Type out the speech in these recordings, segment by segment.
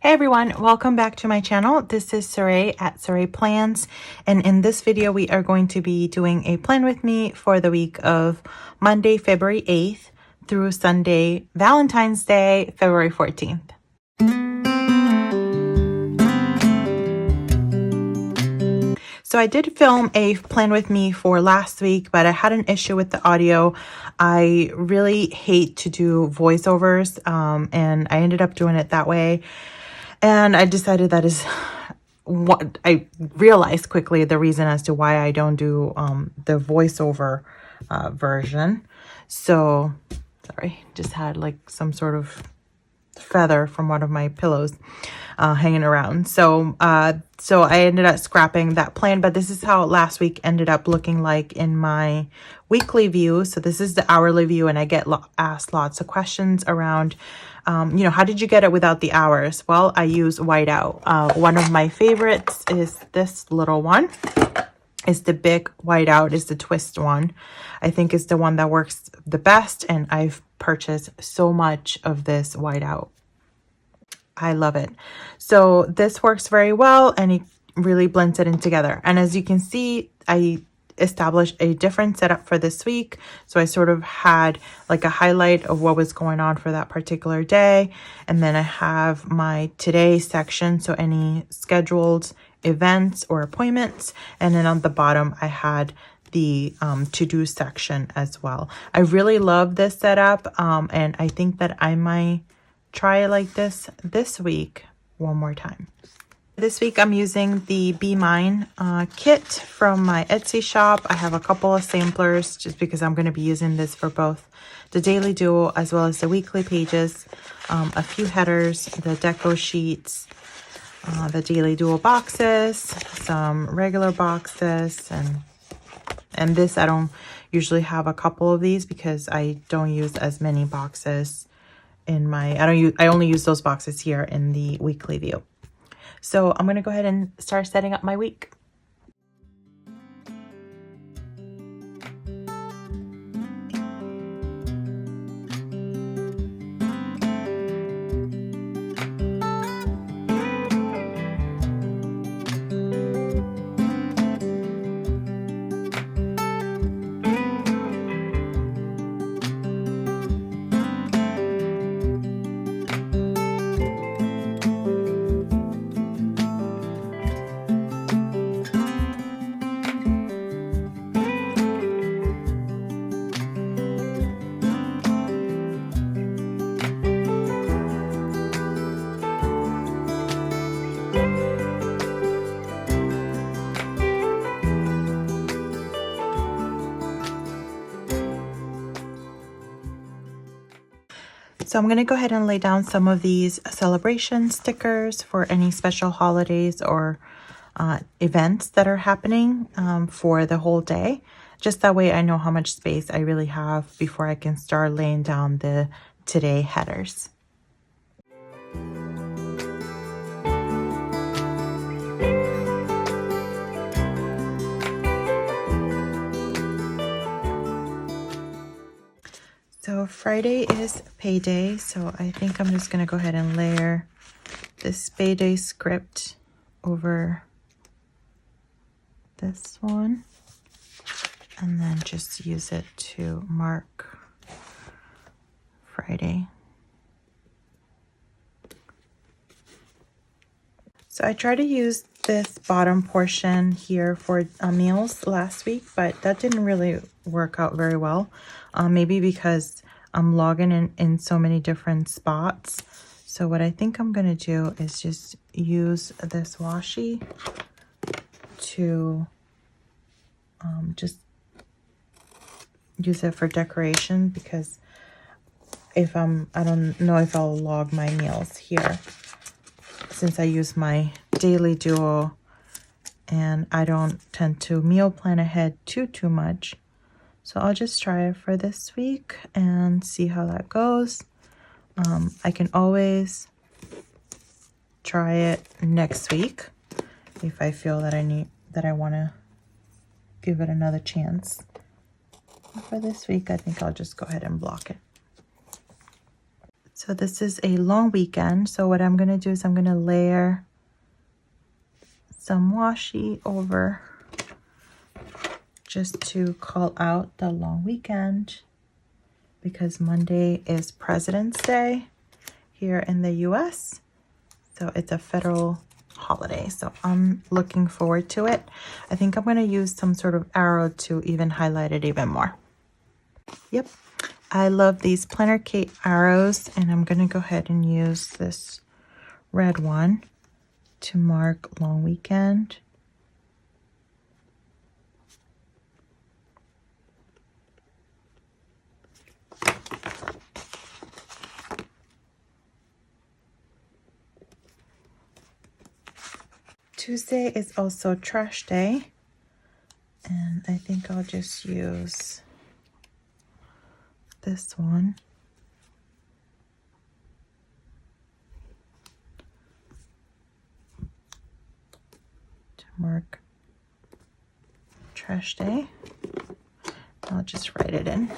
Hey everyone, welcome back to my channel. This is Saray at Saray Plans, and in this video we are going to be doing a plan with me for the week of Monday, February 8th through Sunday, Valentine's Day, February 14th. So I did film a plan with me for last week, but I had an issue with the audio. I really hate to do voiceovers, and I ended up doing it that way. And I decided that is what I realized quickly the reason as to why I don't do the voiceover version. So, sorry, just had like some sort of feather from one of my pillows hanging around. So I ended up scrapping that plan, but this is how last week ended up looking like in my weekly view. So this is the hourly view, and I get asked lots of questions around, how did you get it without the hours? Well, I use whiteout. One of my favorites is this little one. Is the big whiteout, is the twist one. I think it's the one that works the best, and I've purchased so much of this whiteout. I love it. So this works very well, and it really blends it in together. And as you can see, I established a different setup for this week. So I sort of had like a highlight of what was going on for that particular day. And then I have my today section. So any scheduled events or appointments. And then on the bottom, I had the to-do section as well. I really love this setup. And I think that I might try it like this week one more time. This week I'm using the Be Mine kit from my Etsy shop. I have a couple of samplers just because I'm going to be using this for both the daily duo as well as the weekly pages, a few headers, the deco sheets, the daily duo boxes, some regular boxes, and this I don't usually have a couple of these because I don't use as many boxes in my, I only use those boxes here in the weekly view. So I'm going to go ahead and start setting up my week. So I'm going to go ahead and lay down some of these celebration stickers for any special holidays or events that are happening for the whole day. Just that way I know how much space I really have before I can start laying down the today headers. So Friday is payday, so I think I'm just going to go ahead and layer this payday script over this one, and then just use it to mark Friday. So I tried to use this bottom portion here for meals last week, but that didn't really work out very well. Maybe because I'm logging in so many different spots. So what I think I'm going to do is just use this washi to just use it for decoration, because I don't know if I'll log my meals here, since I use my daily duo and I don't tend to meal plan ahead too much. So I'll just try it for this week and see how that goes. I can always try it next week if I feel that I want to give it another chance. For this week, I think I'll just go ahead and block it. So this is a long weekend. So what I'm going to do is I'm going to layer some washi over just to call out the long weekend, because Monday is President's Day here in the US. So it's a federal holiday. So I'm looking forward to it. I think I'm going to use some sort of arrow to even highlight it even more. Yep. I love these Planner Kate arrows, and I'm going to go ahead and use this red one to mark long weekend. Tuesday is also trash day, and I think I'll just use this one to mark trash day. I'll just write it in.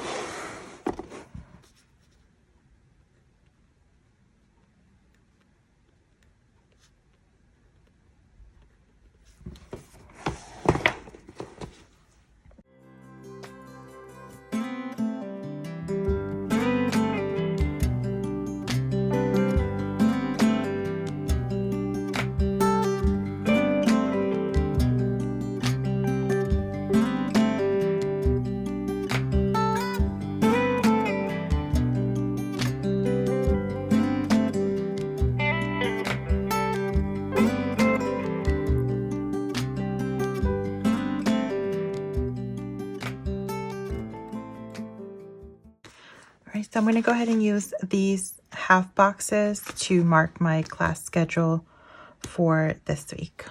Alright, so I'm going to go ahead and use these half boxes to mark my class schedule for this week.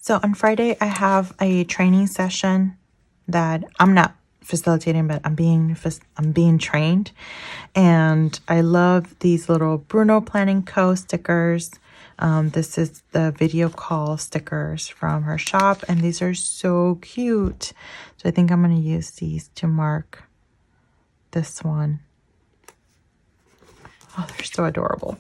So on Friday, I have a training session that I'm not facilitating, but I'm being trained. And I love these little Bruno Planning Co. stickers. This is the video call stickers from her shop, and these are so cute. So I think I'm going to use these to mark this one. Oh, they're so adorable.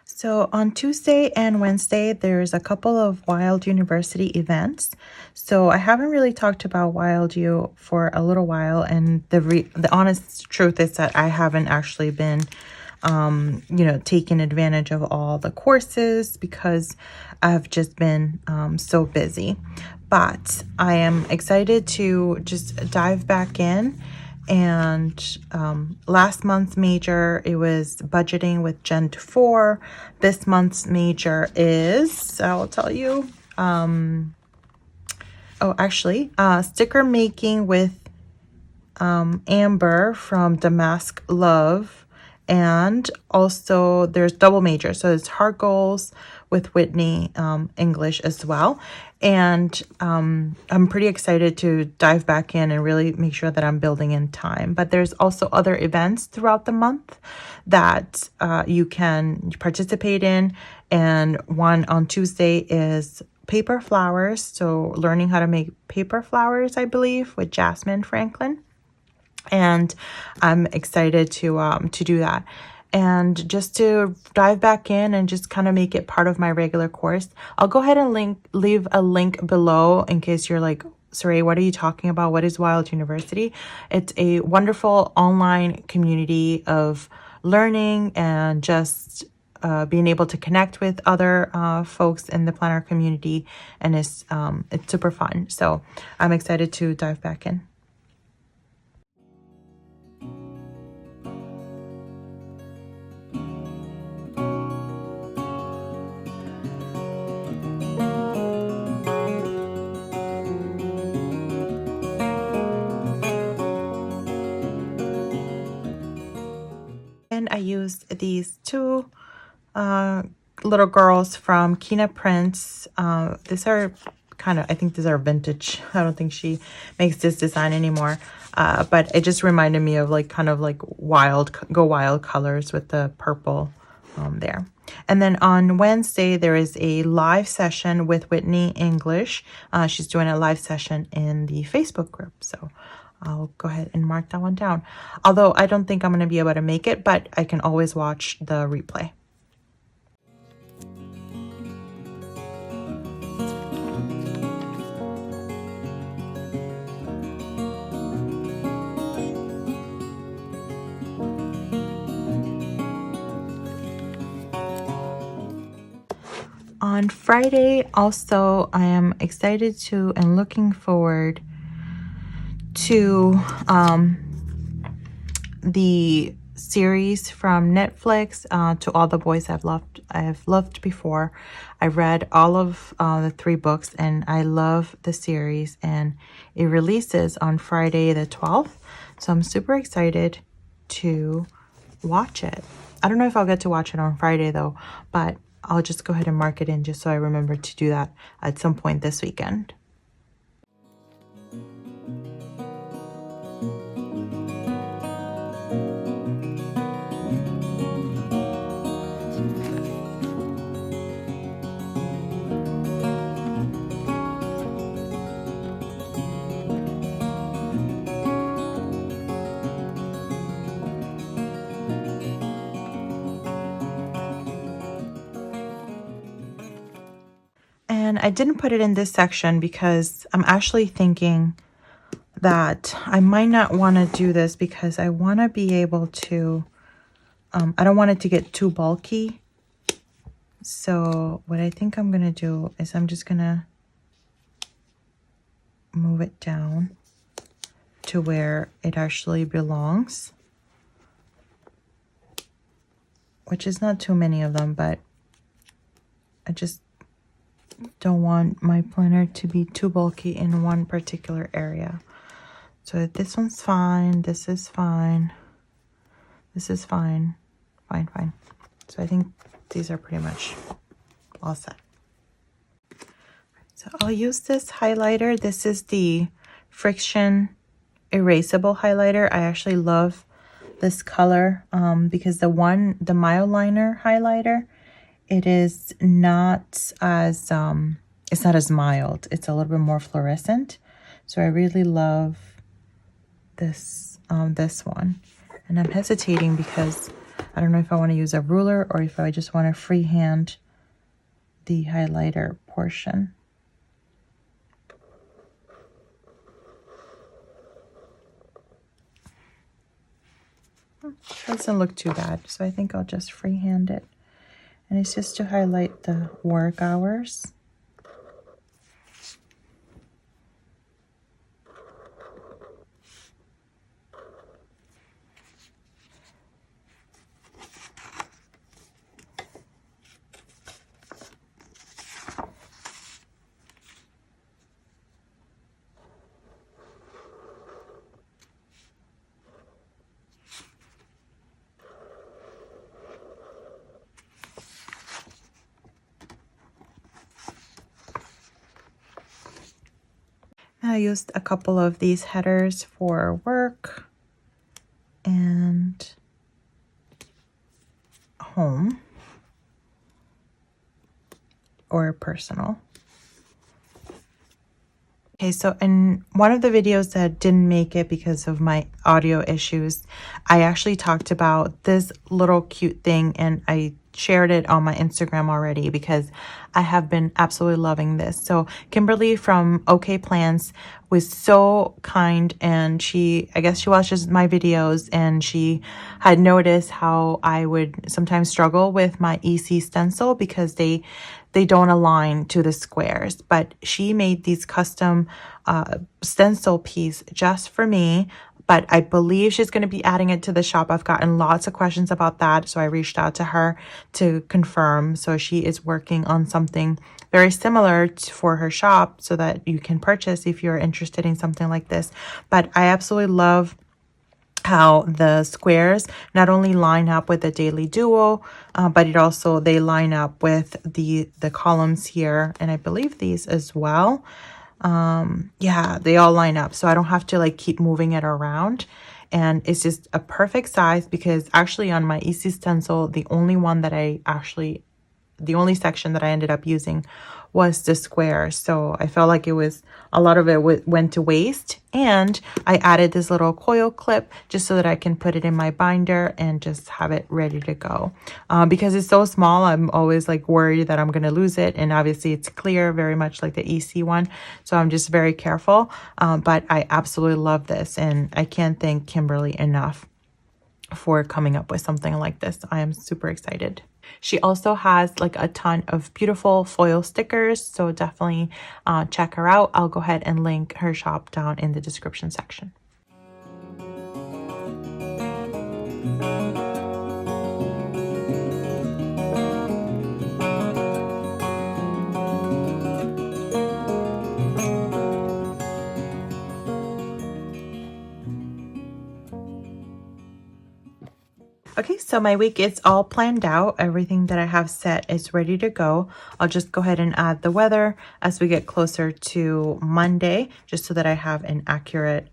So on Tuesday and Wednesday, there's a couple of Wild University events. So I haven't really talked about Wild U for a little while, and the honest truth is that I haven't actually been, taking advantage of all the courses because I've just been so busy. But I am excited to just dive back in And last month's major, it was budgeting with Gen 4. This month's major is, I'll tell you, sticker making with Amber from Damask Love. And also there's double major, so it's heart goals with Whitney, English as well. And I'm pretty excited to dive back in and really make sure that I'm building in time. But there's also other events throughout the month that you can participate in. And one on Tuesday is paper flowers, so learning how to make paper flowers, I believe, with Jasmine Franklin. And I'm excited to do that. And just to dive back in and just kind of make it part of my regular course, I'll go ahead and leave a link below in case you're like, Saray, what are you talking about? What is Wild University? It's a wonderful online community of learning and just being able to connect with other folks in the planner community, and it's super fun. So I'm excited to dive back in. And I used these two little girls from Kina Prince. These are kind of, I think these are vintage. I don't think she makes this design anymore. But it just reminded me of like kind of like go wild colors with the purple there. And then on Wednesday, there is a live session with Whitney English. She's doing a live session in the Facebook group. So I'll go ahead and mark that one down. Although I don't think I'm going to be able to make it, but I can always watch the replay. On Friday, also, I am excited to and looking forward to the series from Netflix, To All the Boys I've Loved Before. I read all of the 3 books, and I love the series, and it releases on Friday the 12th. So I'm super excited to watch it. I don't know if I'll get to watch it on Friday though, but I'll just go ahead and mark it in just so I remember to do that at some point this weekend. And I didn't put it in this section because I'm actually thinking that I might not want to do this because I want to be able to, I don't want it to get too bulky. So what I think I'm going to do is I'm just going to move it down to where it actually belongs, which is not too many of them, but I just don't want my planner to be too bulky in one particular area. So this one's fine, this is fine, this is fine, fine. So I think these are pretty much all set. So I'll use this highlighter. This is the Friction Erasable highlighter. I actually love this color because the Myoliner highlighter, it is not as it's not as mild. It's a little bit more fluorescent. So I really love this this one. And I'm hesitating because I don't know if I want to use a ruler or if I just want to freehand the highlighter portion. Doesn't look too bad, so I think I'll just freehand it. And it's just to highlight the work hours. I used a couple of these headers for work and home or personal. Okay, so in one of the videos that didn't make it because of my audio issues, I actually talked about this little cute thing, and I shared it on my Instagram already because I have been absolutely loving this. So Kimberly from OK Plans was so kind, and I guess she watches my videos, and she had noticed how I would sometimes struggle with my EC stencil because they don't align to the squares. But she made these custom stencil piece just for me, but I believe she's going to be adding it to the shop. I've gotten lots of questions about that, so I reached out to her to confirm. So she is working on something very similar for her shop so that you can purchase if you're interested in something like this. But I absolutely love how the squares not only line up with the daily duo, but they line up with the columns here, and I believe these as well. Yeah, they all line up, so I don't have to like keep moving it around, and it's just a perfect size because actually on my EC stencil, the only section that I ended up using was the square. So I felt like a lot of it went to waste, and I added this little coil clip just so that I can put it in my binder and just have it ready to go. Because it's so small, I'm always like worried that I'm going to lose it, and obviously it's clear, very much like the EC one, so I'm just very careful. But I absolutely love this, and I can't thank Kimberly enough for coming up with something like this. I am super excited. She also has like a ton of beautiful foil stickers, so definitely check her out. I'll go ahead and link her shop down in the description section. Okay, so my week is all planned out. Everything that I have set is ready to go. I'll just go ahead and add the weather as we get closer to Monday, just so that I have an accurate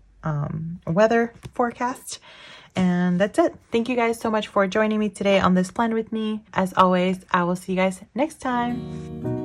weather forecast. And that's it. Thank you guys so much for joining me today on this plan with me. As always, I will see you guys next time.